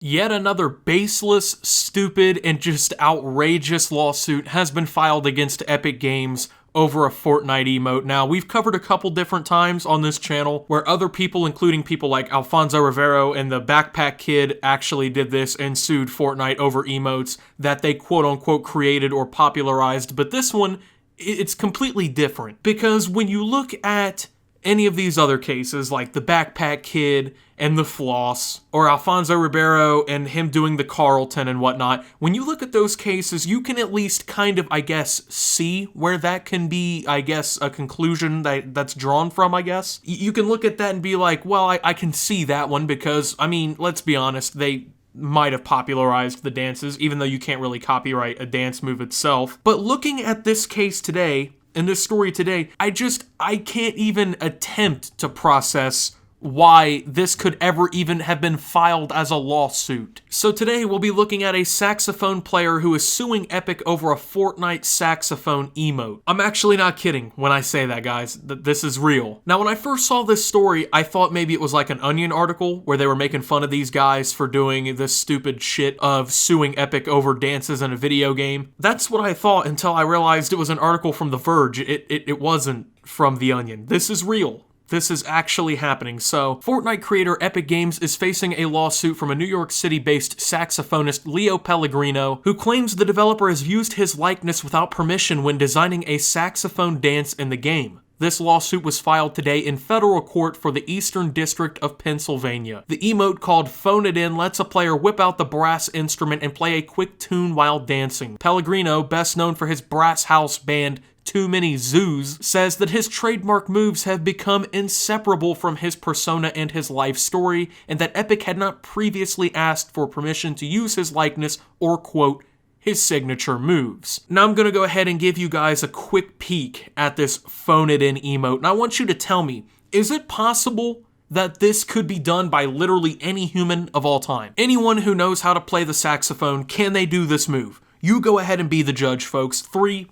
Yet another baseless, stupid, and just outrageous lawsuit has been filed against Epic Games over a Fortnite emote. Now, we've covered a couple different times on this channel where other people, including people like Alfonso Rivero and the Backpack Kid, actually did this and sued Fortnite over emotes that they quote-unquote created or popularized. But this one, it's completely different, because when you look at any of these other cases, like the Backpack Kid and the Floss, or Alfonso Ribeiro and him doing the Carlton and whatnot, when you look at those cases, you can at least kind of, I guess, see where that can be, I guess, a conclusion that's drawn from, I guess. You can look at that and be like, well, I can see that one because, I mean, let's be honest, they might have popularized the dances, even though you can't really copyright a dance move itself. But looking at this case today, in this story today, I can't even attempt to process why this could ever even have been filed as a lawsuit. So today we'll be looking at a saxophone player who is suing Epic over a Fortnite saxophone emote. I'm actually not kidding when I say that, guys. This is real. Now, when I first saw this story, I thought maybe it was like an Onion article where they were making fun of these guys for doing this stupid shit of suing Epic over dances in a video game. That's what I thought until I realized it was an article from The Verge. It wasn't from The Onion. This is real. This is actually happening. So, Fortnite creator Epic Games is facing a lawsuit from a New York City-based saxophonist, Leo Pellegrino, who claims the developer has used his likeness without permission when designing a saxophone dance in the game. This lawsuit was filed today in federal court for the Eastern District of Pennsylvania. The emote, called Phone It In, lets a player whip out the brass instrument and play a quick tune while dancing. Pellegrino, best known for his brass house band Too Many Zoos, says that his trademark moves have become inseparable from his persona and his life story, and that Epic had not previously asked for permission to use his likeness or, quote, his signature moves. Now I'm gonna go ahead and give you guys a quick peek at this Phone It In emote, and I want you to tell me, is it possible that this could be done by literally any human of all time? Anyone who knows how to play the saxophone, can they do this move? You go ahead and be the judge, folks. 3,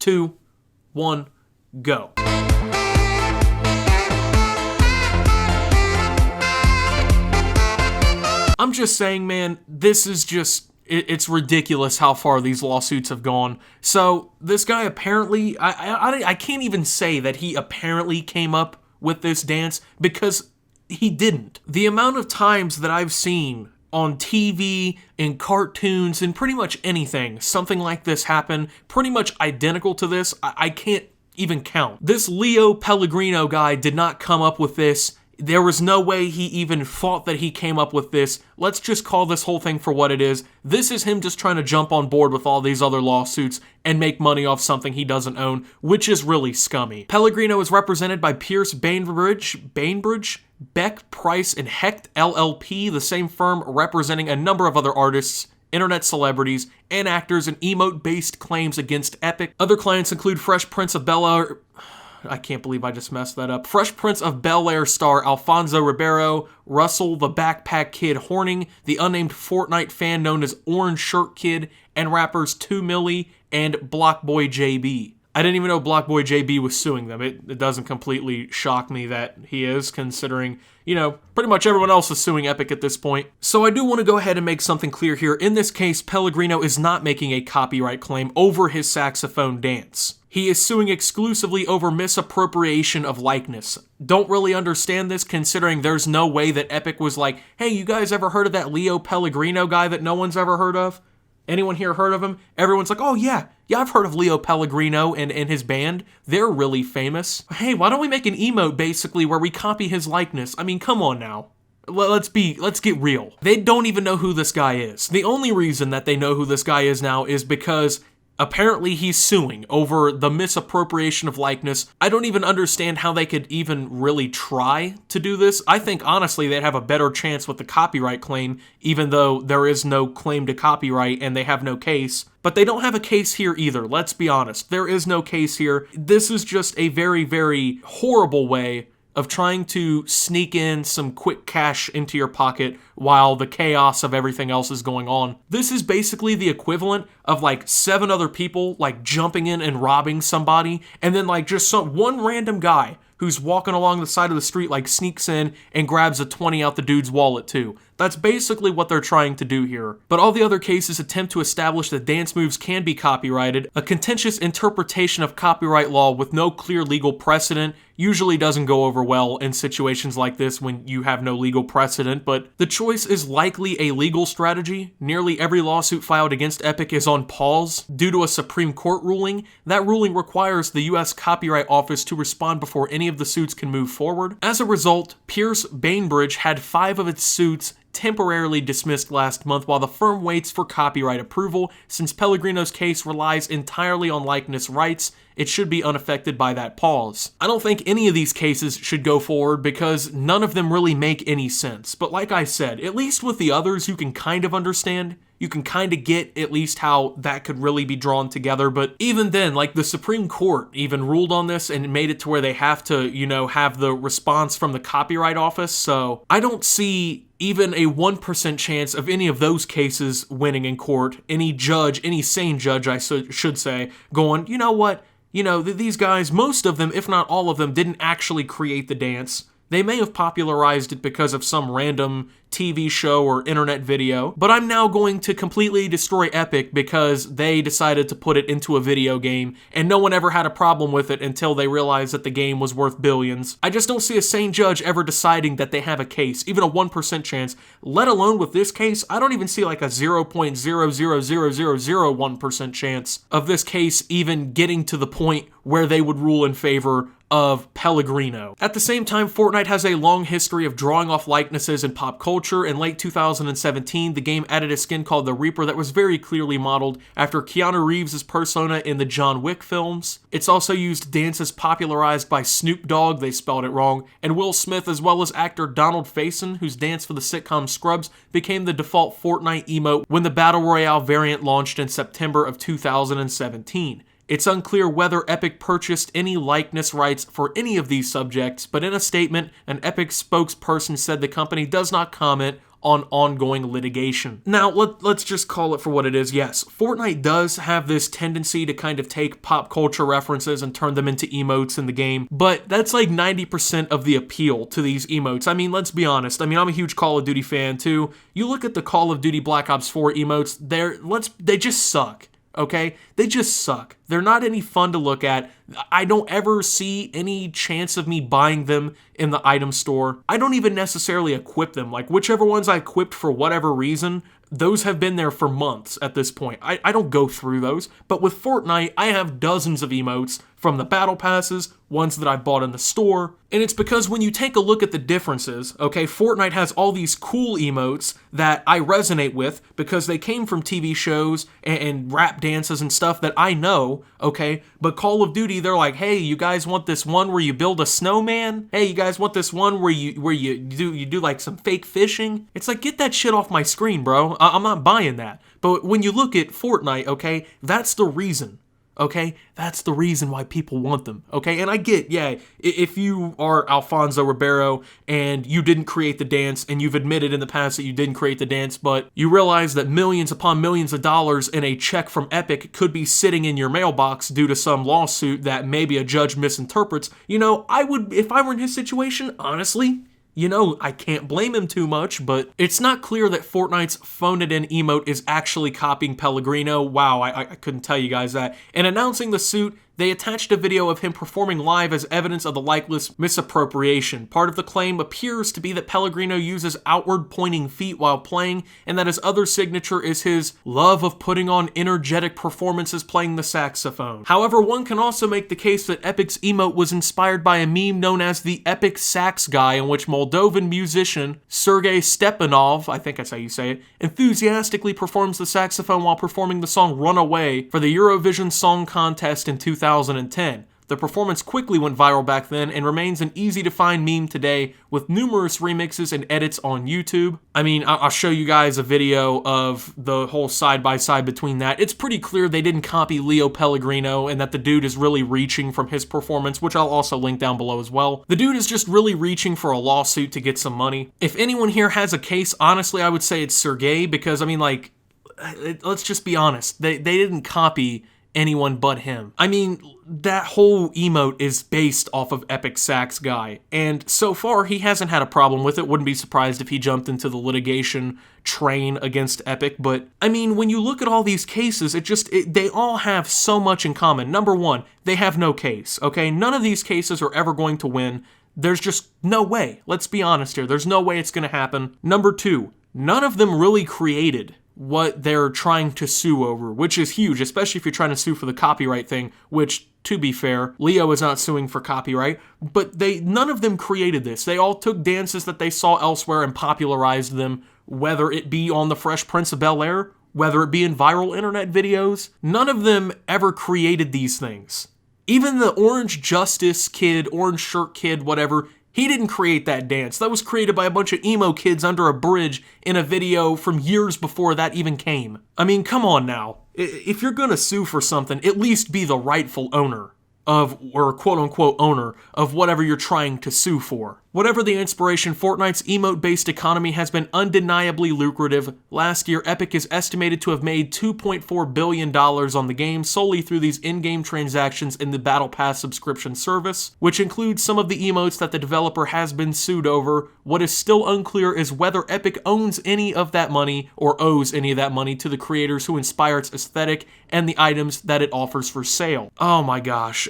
2, 1, go. I'm just saying, man, this is just, it's ridiculous how far these lawsuits have gone. So, this guy apparently, I can't even say that he apparently came up with this dance, because he didn't. The amount of times that I've seen on TV, in cartoons, in pretty much anything, something like this happen, pretty much identical to this, I can't even count. This Leo Pellegrino guy did not come up with this. There was no way he even thought that he came up with this. Let's just call this whole thing for what it is. This is him just trying to jump on board with all these other lawsuits and make money off something he doesn't own, which is really scummy. Pellegrino is represented by Pierce Bainbridge, Beck, Price, and Hecht LLP, the same firm representing a number of other artists, internet celebrities, and actors in emote-based claims against Epic. Other clients include Fresh Prince of Bel-Air, I can't believe I just messed that up. Fresh Prince of Bel-Air star Alfonso Ribeiro, Russell the Backpack Kid Horning, the unnamed Fortnite fan known as Orange Shirt Kid, and rappers 2 Milli and Blockboy JB. I didn't even know Blockboy JB was suing them. It doesn't completely shock me that he is, considering, you know, pretty much everyone else is suing Epic at this point. So I do want to go ahead and make something clear here. In this case, Pellegrino is not making a copyright claim over his saxophone dance. He is suing exclusively over misappropriation of likeness. Don't really understand this, considering there's no way that Epic was like, hey, you guys ever heard of that Leo Pellegrino guy that no one's ever heard of? Anyone here heard of him? Everyone's like, oh yeah, I've heard of Leo Pellegrino and his band. They're really famous. Hey, why don't we make an emote basically where we copy his likeness? I mean, come on now. Let's get real. They don't even know who this guy is. The only reason that they know who this guy is now is because apparently he's suing over the misappropriation of likeness. I don't even understand how they could even really try to do this. I think, honestly, they'd have a better chance with the copyright claim, even though there is no claim to copyright and they have no case. But they don't have a case here either, let's be honest. There is no case here. This is just a very, very horrible way of trying to sneak in some quick cash into your pocket while the chaos of everything else is going on. This is basically the equivalent of like 7 other people like jumping in and robbing somebody, and then like just one random guy who's walking along the side of the street like sneaks in and grabs a 20 out the dude's wallet too. That's basically what they're trying to do here. But all the other cases attempt to establish that dance moves can be copyrighted. A contentious interpretation of copyright law with no clear legal precedent usually doesn't go over well in situations like this when you have no legal precedent, but the choice is likely a legal strategy. Nearly every lawsuit filed against Epic is on pause due to a Supreme Court ruling. That ruling requires the U.S. Copyright Office to respond before any of the suits can move forward. As a result, Pierce Bainbridge had 5 of its suits temporarily dismissed last month while the firm waits for copyright approval. Since Pellegrino's case relies entirely on likeness rights, it should be unaffected by that pause. I don't think any of these cases should go forward because none of them really make any sense. But like I said, at least with the others you can kind of understand. You can kind of get at least how that could really be drawn together, but even then, like the Supreme Court even ruled on this and made it to where they have to, have the response from the Copyright Office, so I don't see even a 1% chance of any of those cases winning in court. Any judge, any sane judge, I should say, going, you know what, these guys, most of them, if not all of them, didn't actually create the dance. They may have popularized it because of some random TV show or internet video, but I'm now going to completely destroy Epic because they decided to put it into a video game, and no one ever had a problem with it until they realized that the game was worth billions. I just don't see a sane judge ever deciding that they have a case, even a 1% chance, let alone with this case. I don't even see like a 0.00001% chance of this case even getting to the point where they would rule in favor of Pellegrino. At the same time, Fortnite has a long history of drawing off likenesses in pop culture. In late 2017, the game added a skin called the Reaper that was very clearly modeled after Keanu Reeves' persona in the John Wick films. It's also used dances popularized by Snoop Dogg, they spelled it wrong, and Will Smith, as well as actor Donald Faison, whose dance for the sitcom Scrubs became the default Fortnite emote when the Battle Royale variant launched in September of 2017. It's unclear whether Epic purchased any likeness rights for any of these subjects, but in a statement, an Epic spokesperson said the company does not comment on ongoing litigation. Now, let's just call it for what it is. Yes, Fortnite does have this tendency to kind of take pop culture references and turn them into emotes in the game, but that's like 90% of the appeal to these emotes. I mean, let's be honest. I mean, I'm a huge Call of Duty fan too. You look at the Call of Duty Black Ops 4 emotes, they just suck. Okay? They just suck. They're not any fun to look at. I don't ever see any chance of me buying them in the item store. I don't even necessarily equip them. Like, whichever ones I equipped for whatever reason, those have been there for months at this point. I don't go through those. But with Fortnite, I have dozens of emotes from the battle passes, ones that I bought in the store. And it's because when you take a look at the differences, okay, Fortnite has all these cool emotes that I resonate with because they came from TV shows and rap dances and stuff that I know, okay? But Call of Duty, they're like, hey, you guys want this one where you build a snowman? Hey, you guys want this one where you do like some fake fishing? It's like, get that shit off my screen, bro. I'm not buying that. But when you look at Fortnite, okay, that's the reason. Okay, that's the reason why people want them, okay? And I get, yeah, if you are Alfonso Ribeiro and you didn't create the dance and you've admitted in the past that you didn't create the dance, but you realize that millions upon millions of dollars in a check from Epic could be sitting in your mailbox due to some lawsuit that maybe a judge misinterprets, I would, if I were in his situation, honestly, I can't blame him too much, but it's not clear that Fortnite's Phone It In emote is actually copying Pellegrino. Wow, I couldn't tell you guys that. In announcing the suit, they attached a video of him performing live as evidence of the likeness misappropriation. Part of the claim appears to be that Pellegrino uses outward-pointing feet while playing, and that his other signature is his love of putting on energetic performances playing the saxophone. However, one can also make the case that Epic's emote was inspired by a meme known as the Epic Sax Guy, in which Moldovan musician Sergei Stepanov, I think that's how you say it, enthusiastically performs the saxophone while performing the song Runaway for the Eurovision Song Contest in 2010. The performance quickly went viral back then and remains an easy-to-find meme today with numerous remixes and edits on YouTube. I mean, I'll show you guys a video of the whole side-by-side between that. It's pretty clear they didn't copy Leo Pellegrino and that the dude is really reaching from his performance, which I'll also link down below as well. The dude is just really reaching for a lawsuit to get some money. If anyone here has a case, honestly, I would say it's Sergey because, I mean, like, let's just be honest. They didn't copy anyone but him. I mean, that whole emote is based off of Epic Sax guy, and so far he hasn't had a problem with it. Wouldn't be surprised if he jumped into the litigation train against Epic, but I mean, when you look at all these cases, they all have so much in common. Number one, they have no case, okay? None of these cases are ever going to win. There's just no way. Let's be honest here. There's no way it's going to happen. Number two, none of them really created what they're trying to sue over, which is huge, especially if you're trying to sue for the copyright thing, which, to be fair, Leo is not suing for copyright, but none of them created this. They all took dances that they saw elsewhere and popularized them, whether it be on the Fresh Prince of Bel-Air, whether it be in viral internet videos. None of them ever created these things. Even the Orange Justice kid, Orange Shirt kid, whatever, he didn't create that dance. That was created by a bunch of emo kids under a bridge in a video from years before that even came. I mean, come on now. If you're gonna sue for something, at least be the rightful owner of, or quote-unquote owner of whatever you're trying to sue for. Whatever the inspiration, Fortnite's emote-based economy has been undeniably lucrative. Last year, Epic is estimated to have made $2.4 billion on the game solely through these in-game transactions in the Battle Pass subscription service, which includes some of the emotes that the developer has been sued over. What is still unclear is whether Epic owns any of that money or owes any of that money to the creators who inspire its aesthetic and the items that it offers for sale. Oh my gosh,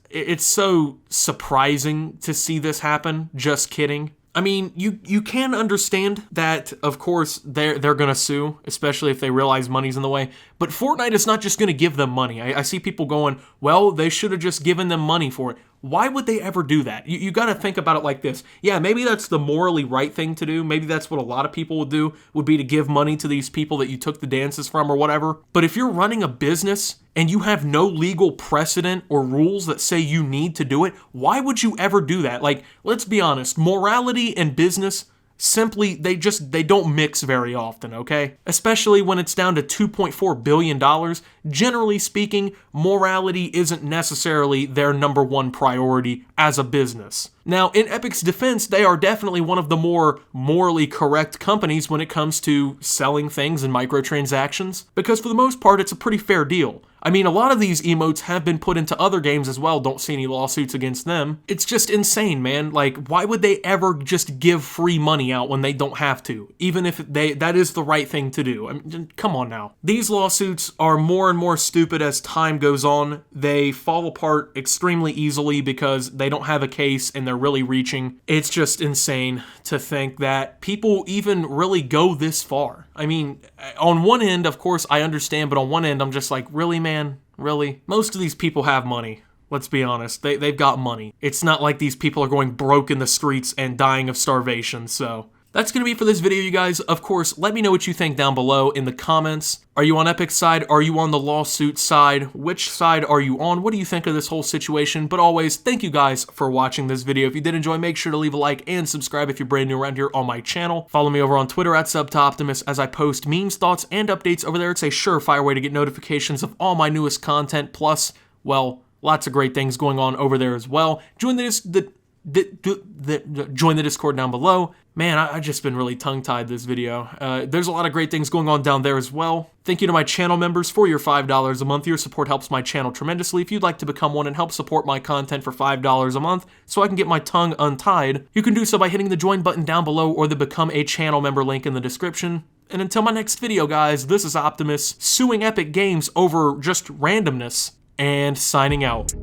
it's so surprising to see this happen. Just kidding. I mean, you can understand that, of course, they're gonna sue, especially if they realize money's in the way, but Fortnite is not just gonna give them money. I see people going, well, they should have just given them money for it. Why would they ever do that? You gotta think about it like this. Yeah, maybe that's the morally right thing to do. Maybe that's what a lot of people would do, would be to give money to these people that you took the dances from or whatever. But if you're running a business and you have no legal precedent or rules that say you need to do it, why would you ever do that? Like, let's be honest, morality and business, simply, they don't mix very often, okay? Especially when it's down to $2.4 billion. Generally speaking, morality isn't necessarily their number one priority as a business. Now, in Epic's defense, they are definitely one of the more morally correct companies when it comes to selling things and microtransactions, because for the most part, it's a pretty fair deal. I mean, a lot of these emotes have been put into other games as well. Don't see any lawsuits against them. It's just insane, man. Like, why would they ever just give free money out when they don't have to? Even if that is the right thing to do. I mean, come on now. These lawsuits are more and more stupid as time goes on. They fall apart extremely easily because they don't have a case and they're really reaching. It's just insane to think that people even really go this far. I mean, on one end, of course, I understand, but on one end, I'm just like, really, man? Really? Most of these people have money. Let's be honest. They've got money. It's not like these people are going broke in the streets and dying of starvation, so that's going to be it for this video, you guys. Of course, let me know what you think down below in the comments. Are you on Epic's side? Are you on the lawsuit side? Which side are you on? What do you think of this whole situation? But always, thank you guys for watching this video. If you did enjoy, make sure to leave a like and subscribe if you're brand new around here on my channel. Follow me over on Twitter at @SubToOptimus as I post memes, thoughts, and updates over there. It's a surefire way to get notifications of all my newest content. Plus, well, lots of great things going on over there as well. Join the Discord down below. Man, I've just been really tongue-tied this video. There's a lot of great things going on down there as well. Thank you to my channel members for your $5 a month. Your support helps my channel tremendously. If you'd like to become one and help support my content for $5 a month so I can get my tongue untied, you can do so by hitting the join button down below or the become a channel member link in the description. And until my next video, guys, this is Optimus suing Epic Games over just randomness and signing out.